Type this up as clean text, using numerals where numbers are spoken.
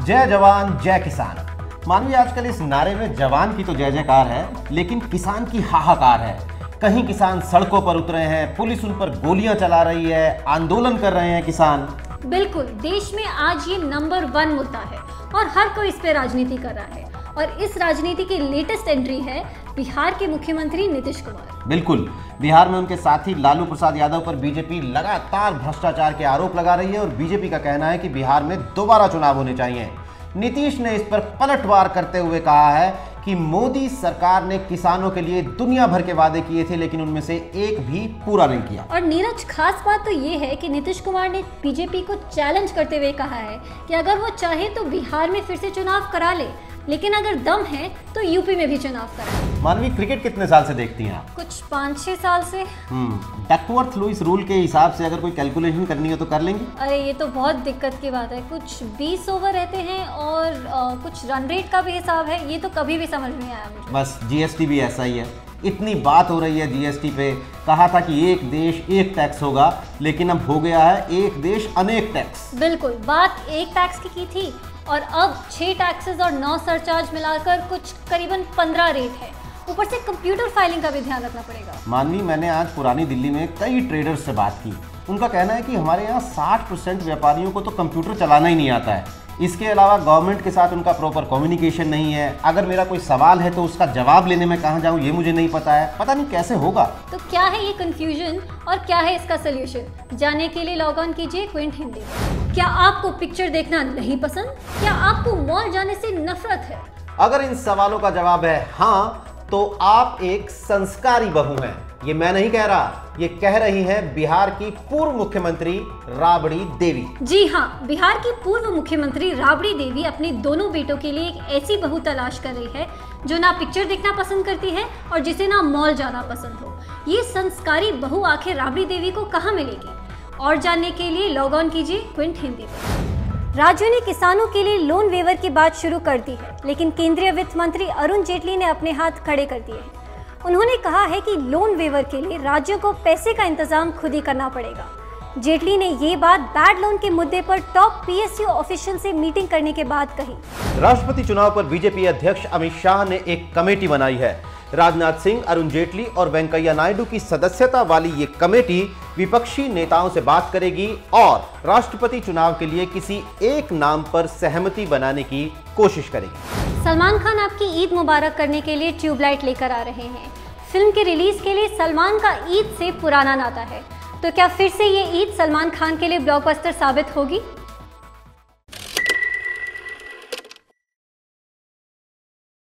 जय जवान जय किसान। मानवीय आजकल इस नारे में जवान की तो जय जयकार है, लेकिन किसान की हाहाकार है। कहीं किसान सड़कों पर उतरे हैं, पुलिस उन पर गोलियां चला रही है, आंदोलन कर रहे हैं किसान। बिल्कुल, देश में आज ये नंबर 1 मुद्दा है और हर कोई इस पे राजनीति कर रहा है। और इस राजनीति की लेटेस्ट एंट्री है बिहार के मुख्यमंत्री नीतीश कुमार। बिल्कुल, बिहार में उनके साथी लालू प्रसाद यादव पर बीजेपी लगातार भ्रष्टाचार के आरोप लगा रही है और बीजेपी का कहना है कि बिहार में दोबारा चुनाव होने चाहिए। नीतीश ने इस पर पलटवार करते हुए कहा है कि मोदी सरकार ने किसानों के लिए दुनिया भर के वादे किए थे, लेकिन उनमें से एक भी पूरा नहीं किया। और नीरज, खास बात तो ये है कि नीतीश कुमार ने बीजेपी को चैलेंज करते हुए कहा है कि अगर वो चाहे तो बिहार में फिर से चुनाव करा ले, लेकिन अगर दम है तो यूपी में भी चुनाव कराए। मानवी, क्रिकेट कितने साल से देखती हैं आप? कुछ 5-6 साल से। डकवर्थ लुईस रूल के हिसाब से अगर कोई कैलकुलेशन करनी हो तो कर लेंगे? अरे ये तो बहुत दिक्कत की बात है। कुछ 20 ओवर रहते हैं और कुछ रन रेट का भी हिसाब है। ये तो कभी भी समझ नहीं आया मुझे। बस जीएसटी भी ऐसा ही है। इतनी बात हो रही है जीएसटी पे, कहा था कि एक देश एक टैक्स होगा, लेकिन अब हो गया है एक देश अनेक टैक्स। बिल्कुल, बात एक टैक्स की थी और अब 6 टैक्सेस और 9 सरचार्ज मिलाकर कुछ करीबन 15 रेट है। ऊपर से कंप्यूटर फाइलिंग का भी ध्यान रखना पड़ेगा। मानवी, मैंने आज पुरानी दिल्ली में कई ट्रेडर्स से बात की। उनका कहना है कि हमारे यहाँ 60% व्यापारियों को तो कंप्यूटर चलाना ही नहीं आता है। इसके अलावा गवर्नमेंट के साथ उनका प्रॉपर कम्युनिकेशन नहीं है। अगर मेरा कोई सवाल है तो उसका जवाब लेने में कहाँ जाऊँ ये मुझे नहीं पता है। पता नहीं कैसे होगा। तो क्या है ये कंफ्यूजन और क्या है इसका सोल्यूशन, जानने के लिए लॉग ऑन कीजिए क्विंट हिंदी में। क्या आपको पिक्चर देखना नहीं पसंद? क्या आपको मॉल जाने से नफरत है? अगर इन सवालों का जवाब है हाँ, तो आप एक संस्कारी बहू हैं। ये मैं नहीं कह रहा, ये कह रही हैं बिहार की पूर्व मुख्यमंत्री राबड़ी देवी। जी हाँ, बिहार की पूर्व मुख्यमंत्री राबड़ी देवी अपने दोनों बेटों के लिए एक ऐसी बहू तलाश कर रही है जो ना पिक्चर देखना पसंद करती है और जिसे ना मॉल जाना पसंद हो। ये संस्कारी बहू आखिर राबड़ी देवी को कहाँ मिलेगी? और जानने के लिए लॉग ऑन कीजिए क्विंट हिंदी पर। राज्यों ने किसानों के लिए लोन वेवर की बात शुरू कर दी है, लेकिन केंद्रीय वित्त मंत्री अरुण जेटली ने अपने हाथ खड़े कर दिए हैं। उन्होंने कहा है कि लोन वेवर के लिए राज्यों को पैसे का इंतजाम खुद ही करना पड़ेगा। जेटली ने ये बात बैड लोन के मुद्दे पर टॉप पीएसयू ऑफिशियल से मीटिंग करने के बाद कही। राष्ट्रपति चुनाव पर बीजेपी अध्यक्ष अमित शाह ने एक कमेटी बनाई है। राजनाथ सिंह, अरुण जेटली और वेंकैया नायडू की सदस्यता वाली ये कमेटी विपक्षी नेताओं से बात करेगी और राष्ट्रपति चुनाव के लिए किसी एक नाम पर सहमति बनाने की कोशिश करेगी। सलमान खान आपकी ईद मुबारक करने के लिए ट्यूबलाइट लेकर आ रहे हैं। फिल्म के रिलीज के लिए सलमान का ईद से पुराना नाता है, तो क्या फिर से ये ईद सलमान खान के लिए ब्लॉकबस्टर साबित होगी?